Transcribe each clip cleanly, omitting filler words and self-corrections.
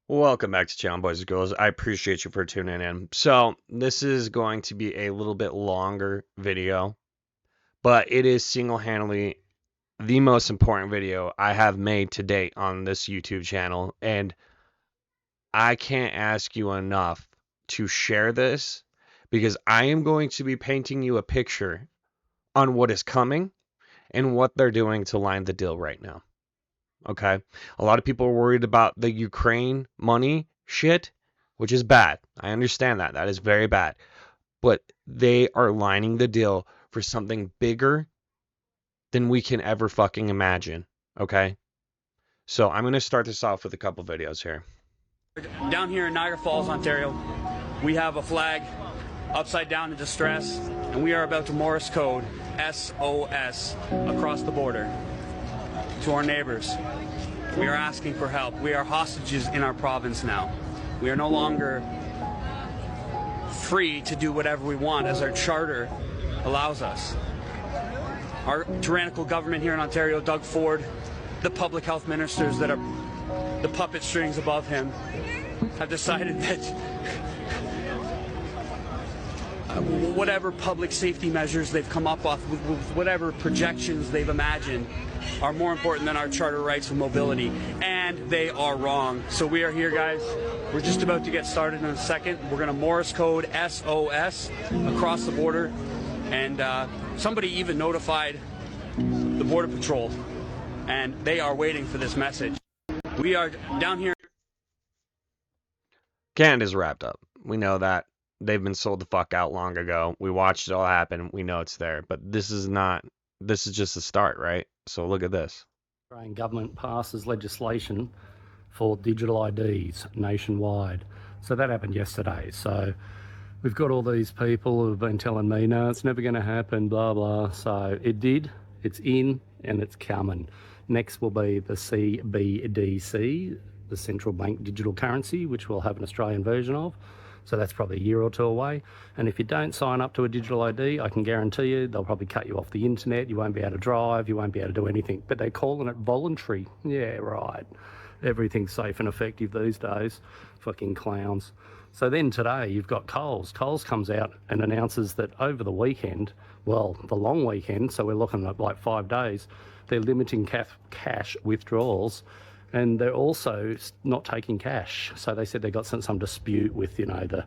Welcome back to channel, boys and girls. I appreciate you for tuning in. So this is going to be a little bit longer video, but it is single-handedly the most important video I have made to date on this YouTube channel, and I can't ask you enough to share this because I am going to be painting you a picture on what is coming and what they're doing to line the deal right now. Okay. A lot of people are worried about the Ukraine money shit, which is bad. I understand that. That is very bad. But they are lining the deal for something bigger than we can ever fucking imagine. Okay. So I'm going to start this off with a couple videos here. Down here in Niagara Falls, Ontario, we have a flag upside down in distress, and we are about to Morse code SOS across the border to our neighbors. We are asking for help. We are hostages in our province now. We are no longer free to do whatever we want as our charter allows us. Our tyrannical government here in Ontario, Doug Ford, the public health ministers that are the puppet strings above him, have decided that whatever public safety measures they've come up with, whatever projections they've imagined, are more important than our charter rights of mobility, and they are wrong. So we are here, guys. We're just about to get started in a second. We're going to Morse code SOS across the border, and somebody even notified the Border Patrol, and they are waiting for this message. We are down here. Canada's wrapped up. We know that. They've been sold the fuck out long ago. We watched it all happen. We know it's there. But this is just the start, right? So look at this. The Australian government passes legislation for digital IDs nationwide. So that happened yesterday. So we've got all these people who have been telling me, no, it's never going to happen, blah, blah. So it did, it's in, and it's coming. Next will be the CBDC, the central bank digital currency, which we'll have an Australian version of. So that's probably a year or two away. And if you don't sign up to a digital ID, I can guarantee you they'll probably cut you off the internet. You won't be able to drive. You won't be able to do anything. But they're calling it voluntary. Yeah, right. Everything's safe and effective these days. Fucking clowns. So then today you've got Coles. Coles comes out and announces that over the weekend, well, the long weekend, so we're looking at like 5 days, they're limiting cash withdrawals. And they're also not taking cash. So they said they got some dispute with, the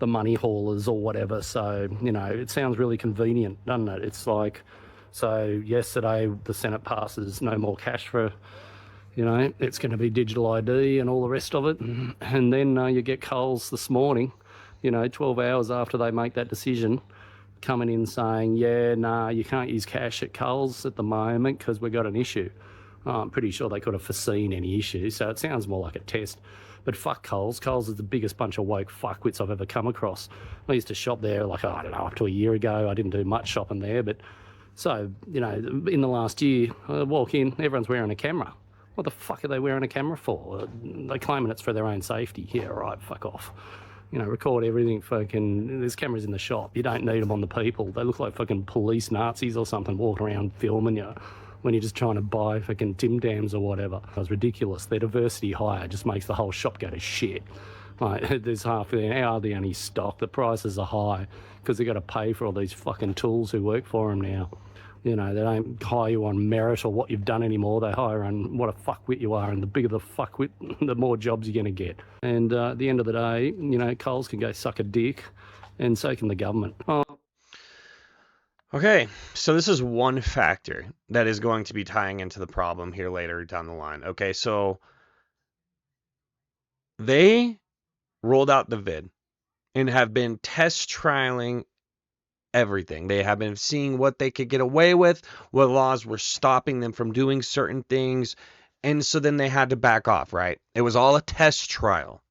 money haulers or whatever. So, it sounds really convenient, doesn't it? It's like, so yesterday the Senate passes no more cash for, it's going to be digital ID and all the rest of it. And then you get Coles this morning, 12 hours after they make that decision, coming in saying, yeah, nah, you can't use cash at Coles at the moment because we've got an issue. I'm pretty sure they could have foreseen any issues, so it sounds more like a test. But fuck Coles. Coles is the biggest bunch of woke fuckwits I've ever come across. I used to shop there, up to a year ago. I didn't do much shopping there, but so, in the last year, I walk in, everyone's wearing a camera. What the fuck are they wearing a camera for? They're claiming it's for their own safety. Yeah, right, fuck off. Record everything, fucking, there's cameras in the shop. You don't need them on the people. They look like fucking police Nazis or something walking around filming you when you're just trying to buy fucking Tim Tams or whatever. It's ridiculous. Their diversity hire just makes the whole shop go to shit. Like, there's they are the only stock. The prices are high because they've got to pay for all these fucking tools who work for them now. They don't hire you on merit or what you've done anymore. They hire on what a fuckwit you are, and the bigger the fuckwit, the more jobs you're going to get. And at the end of the day, Coles can go suck a dick, and so can the government. Okay, so this is one factor that is going to be tying into the problem here later down the line. Okay, so they rolled out the vid and have been test trialing everything. They have been seeing what they could get away with, what laws were stopping them from doing certain things, and so then they had to back off, right? It was all a test trial.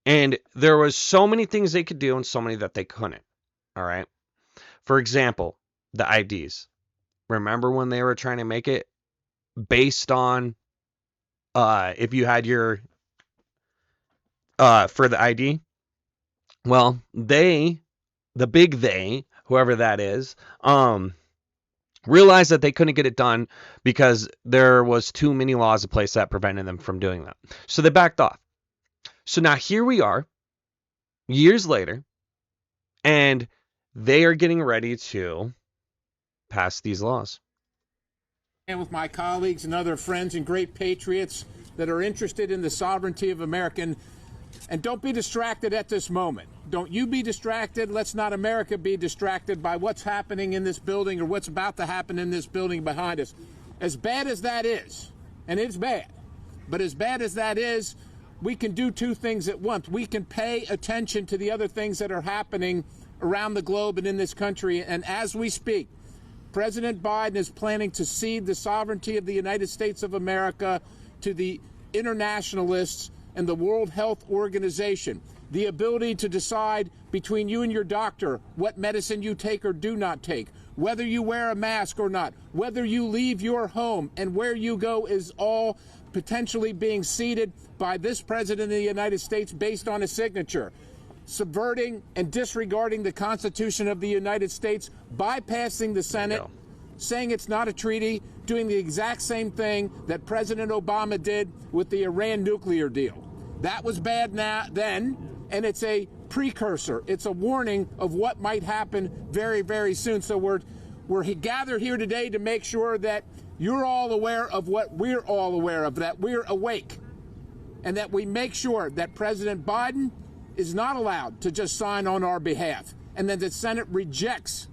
And there was so many things they could do and so many that they couldn't, all right? For example, the IDs. Remember when they were trying to make it based on if you had your for the ID? Well, the big they, whoever that is, realized that they couldn't get it done because there was too many laws in place that prevented them from doing that. So they backed off. So now here we are, years later, and they are getting ready to pass these laws. And with my colleagues and other friends and great patriots that are interested in the sovereignty of America. And don't be distracted at this moment. Don't you be distracted. Let's not America be distracted by what's happening in this building or what's about to happen in this building behind us. As bad as that is, and it's bad, but as bad as that is, we can do two things at once. We can pay attention to the other things that are happening around the globe and in this country. And as we speak, President Biden is planning to cede the sovereignty of the United States of America to the internationalists and the World Health Organization. The ability to decide between you and your doctor what medicine you take or do not take, whether you wear a mask or not, whether you leave your home and where you go is all potentially being ceded by this president of the United States based on a signature, subverting and disregarding the Constitution of the United States, bypassing the Senate, saying it's not a treaty, doing the exact same thing that President Obama did with the Iran nuclear deal. That was bad then, and it's a precursor. It's a warning of what might happen very, very soon. So we're gathered here today to make sure that you're all aware of what we're all aware of, that we're awake, and that we make sure that President Biden is not allowed to just sign on our behalf, and that the Senate rejects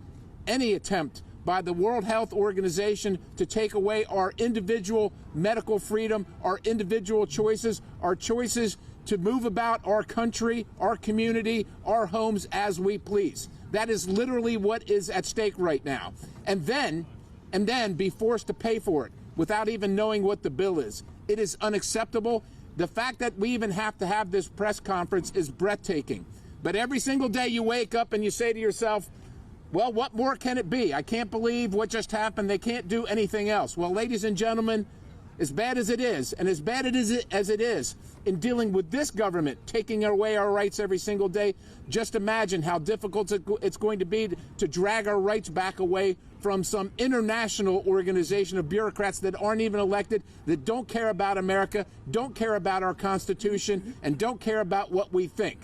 any attempt by the World Health Organization to take away our individual medical freedom, our individual choices, our choices to move about our country, our community, our homes as we please. That is literally what is at stake right now. And then be forced to pay for it without even knowing what the bill is. It is unacceptable. The fact that we even have to have this press conference is breathtaking. But every single day you wake up and you say to yourself, well, what more can it be? I can't believe what just happened. They can't do anything else. Well, ladies and gentlemen, as bad as it is, and as bad as it is in dealing with this government taking away our rights every single day, just imagine how difficult it's going to be to drag our rights back away from some international organization of bureaucrats that aren't even elected, that don't care about America, don't care about our Constitution, and don't care about what we think.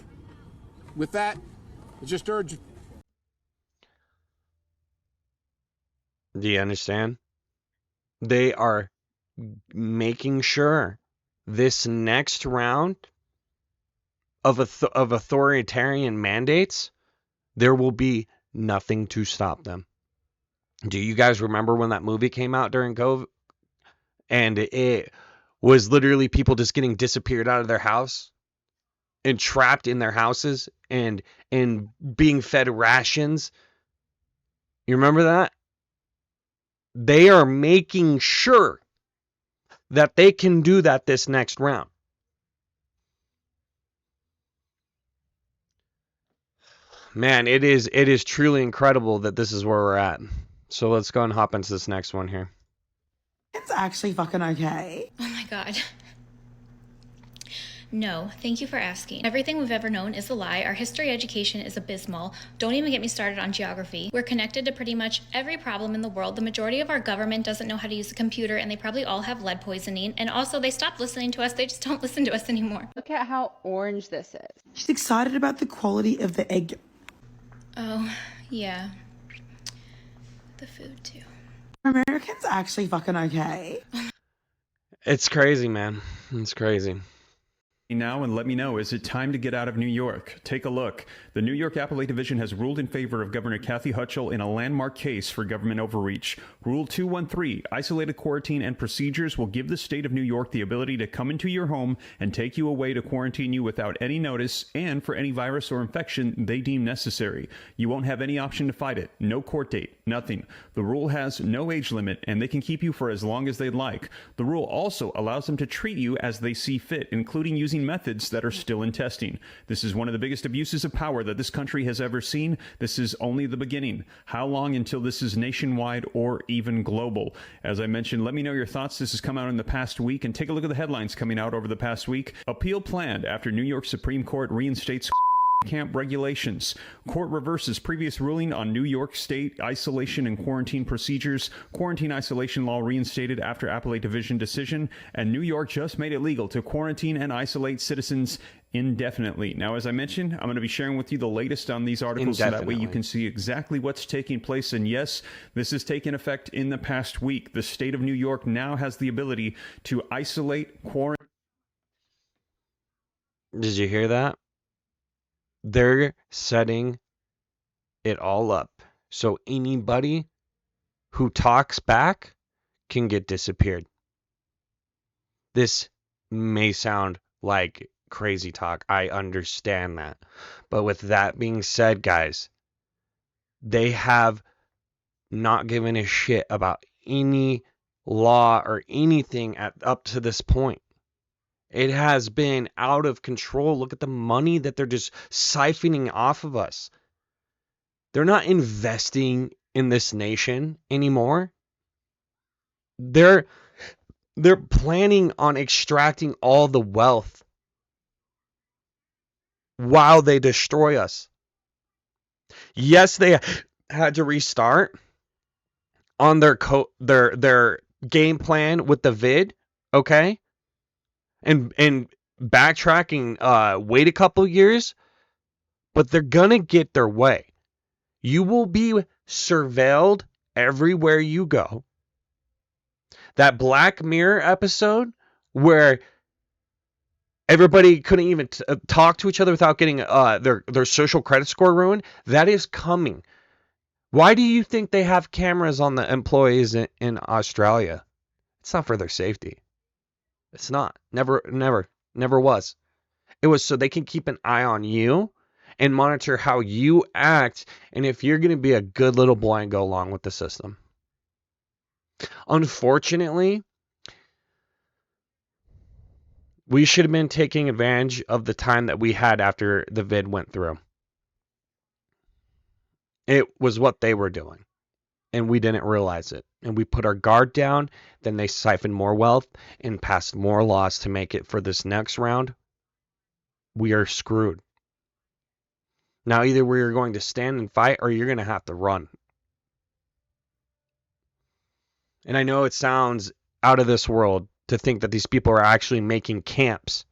With that, I just urge... Do you understand? They are making sure this next round of authoritarian mandates, there will be nothing to stop them. Do you guys remember when that movie came out during COVID? And it was literally people just getting disappeared out of their house and trapped in their houses and being fed rations. You remember that? They are making sure that they can do that this next round. Man, it is truly incredible that this is where we're at. So let's go and hop into this next one here. It's actually fucking okay. Oh my God. No, thank you for asking. Everything we've ever known is a lie. Our history education is abysmal. Don't even get me started on geography. We're connected to pretty much every problem in the world. The majority of our government doesn't know how to use a computer, and they probably all have lead poisoning. And also, they stopped listening to us. They just don't listen to us anymore. Look at how orange this is. She's excited about the quality of the egg. Oh, yeah. The food, too. Americans actually fucking okay. It's crazy, man. It's crazy. Now and let me know, is it time to get out of New York? Take a look. The New York Appellate Division has ruled in favor of Governor Kathy Hochul in a landmark case for government overreach. Rule 213, isolated quarantine and procedures will give the state of New York the ability to come into your home and take you away to quarantine you without any notice and for any virus or infection they deem necessary. You won't have any option to fight it. No court date, nothing. The rule has no age limit and they can keep you for as long as they'd like. The rule also allows them to treat you as they see fit, including using methods that are still in testing. This is one of the biggest abuses of power that this country has ever seen. This is only the beginning. How long until this is nationwide or even global? As I mentioned, let me know your thoughts. This has come out in the past week, and take a look at the headlines coming out over the past week. Appeal planned after New York Supreme Court reinstates camp regulations. Court reverses previous ruling on New York State isolation and quarantine procedures. Quarantine isolation law reinstated after appellate division decision. And New York just made it legal to quarantine and isolate citizens indefinitely. Now, as I mentioned, I'm going to be sharing with you the latest on these articles so that way you can see exactly what's taking place. And yes, this has taken effect in the past week. The state of New York now has the ability to isolate, quarantine. Did you hear that? They're setting it all up so anybody who talks back can get disappeared. This may sound like crazy talk. I understand that. But with that being said, guys, they have not given a shit about any law or anything up to this point. It has been out of control. Look at the money that they're just siphoning off of us. They're not investing in this nation anymore. They're planning on extracting all the wealth while they destroy us. Yes, they had to restart on their game plan with the vid, okay? And backtracking, wait a couple years, but they're gonna get their way. You will be surveilled everywhere you go. That Black Mirror episode where everybody couldn't even talk to each other without getting their social credit score ruined, that is coming. Why do you think they have cameras on the employees in Australia? It's not for their safety. It's not. Never was. It was so they can keep an eye on you and monitor how you act and if you're going to be a good little boy and go along with the system. Unfortunately, we should have been taking advantage of the time that we had after the vid went through. It was what they were doing, and we didn't realize it. And we put our guard down, then they siphoned more wealth and passed more laws to make it for this next round. We are screwed. Now either we're going to stand and fight or you're going to have to run. And I know it sounds out of this world to think that these people are actually making camps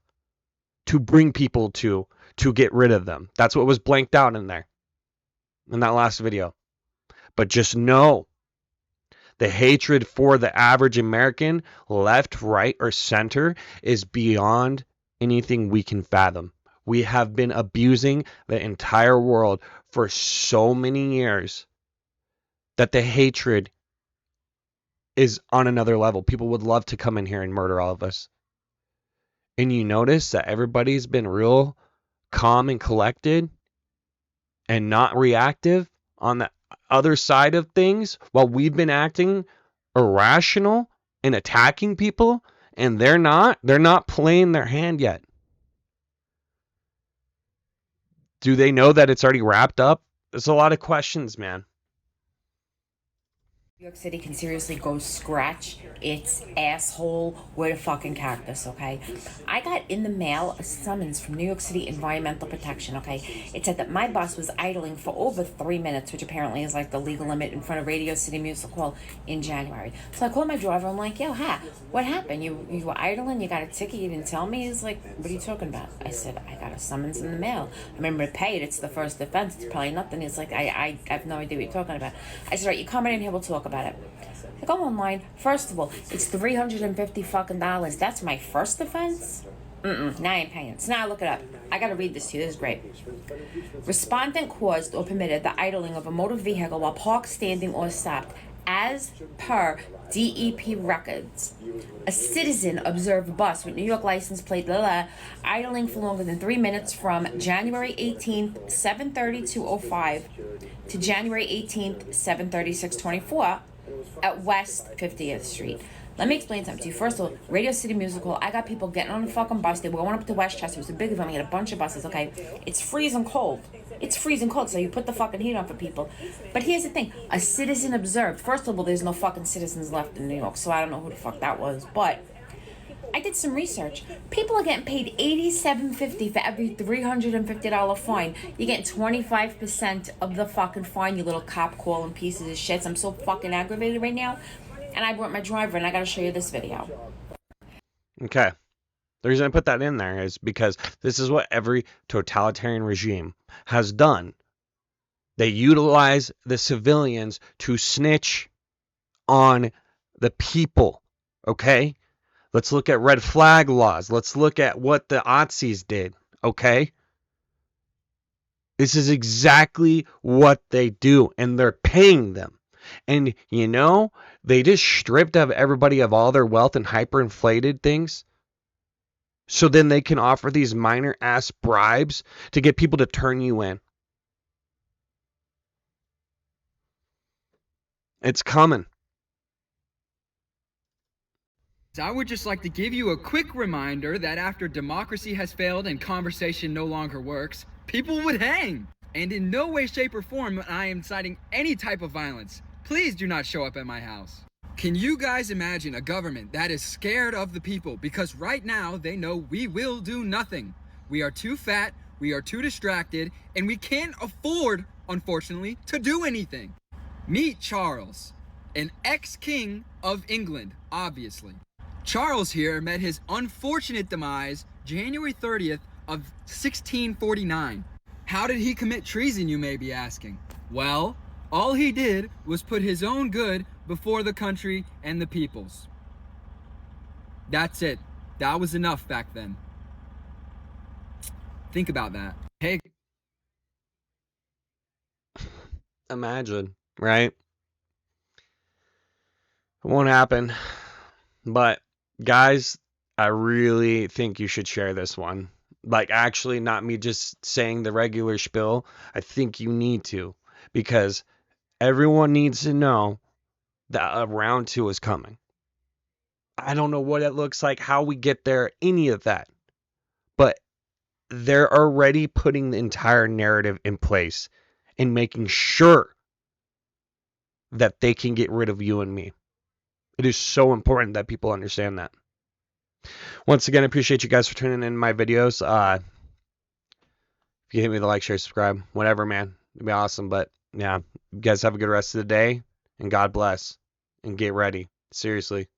to bring people to get rid of them. That's what was blanked out in there in that last video. But just know the hatred for the average American, left, right, or center, is beyond anything we can fathom. We have been abusing the entire world for so many years that the hatred is on another level. People would love to come in here and murder all of us. And you notice that everybody's been real calm and collected and not reactive on the other side of things while we've been acting irrational and attacking people, and they're not playing their hand yet. Do they know that it's already wrapped up? There's a lot of questions, man. New York City can seriously go scratch its asshole with a fucking cactus, okay? I got in the mail a summons from New York City Environmental Protection, okay? It said that my bus was idling for over 3 minutes, which apparently is like the legal limit in front of Radio City Music Hall in January. So I called my driver. I'm like, yo, what happened? You were idling? You got a ticket? You didn't tell me? He's like, what are you talking about? I said, I got a summons in the mail. I remember to pay it. It's the first offense. It's probably nothing. He's like, I have no idea what you're talking about. I said, right, you come in here, we'll talk about it. I go online. First of all, it's $350 fucking dollars. That's my first offense? Now I ain't paying. So now I look it up. I gotta read this to you. This is great. Respondent caused or permitted the idling of a motor vehicle while parked, standing, or stopped. As per DEP records, a citizen observed a bus with New York license plate idling for longer than 3 minutes from January 18th, 7:32:05 to January 18th, 7:36:24 at West 50th Street. Let me explain something to you. First of all, Radio City Music Hall, I got people getting on the fucking bus. They were going up to Westchester. It was a big event. We had a bunch of buses, okay? It's freezing cold. It's freezing cold, so you put the fucking heat on for people. But here's the thing. A citizen observed. First of all, there's no fucking citizens left in New York, so I don't know who the fuck that was. But I did some research. People are getting paid $87.50 for every $350 fine. You're getting 25% of the fucking fine, you little cop calling pieces of shit. I'm so fucking aggravated right now. And I brought my driver, and I gotta show you this video. Okay. The reason I put that in there is because this is what every totalitarian regime has done. They utilize the civilians to snitch on the people. Okay? Let's look at red flag laws. Let's look at what the Aussies did. Okay? This is exactly what they do, and they're paying them. And, you know, they just stripped of everybody of all their wealth and hyperinflated things. So then they can offer these minor ass bribes to get people to turn you in. It's coming. I would just like to give you a quick reminder that after democracy has failed and conversation no longer works, people would hang. And in no way, shape, or form I am inciting any type of violence. Please do not show up at my house. Can you guys imagine a government that is scared of the people? Because right now they know we will do nothing. We are too fat, we are too distracted, and we can't afford, unfortunately, to do anything. Meet Charles, an ex-king of England, obviously. Charles here met his unfortunate demise January 30th of 1649. How did he commit treason, you may be asking? Well, all he did was put his own good before the country and the people's. That's it. That was enough back then. Think about that. Hey. Imagine, right? It won't happen. But, guys, I really think you should share this one. Like, actually, not me just saying the regular spiel. I think you need to. Because everyone needs to know that a round 2 is coming. I don't know what it looks like, how we get there, any of that. But they're already putting the entire narrative in place and making sure that they can get rid of you and me. It is so important that people understand that. Once again, I appreciate you guys for tuning in my videos. If you hit me the like, share, subscribe, whatever, man. It'd be awesome. But yeah, you guys have a good rest of the day, and God bless, and get ready. Seriously.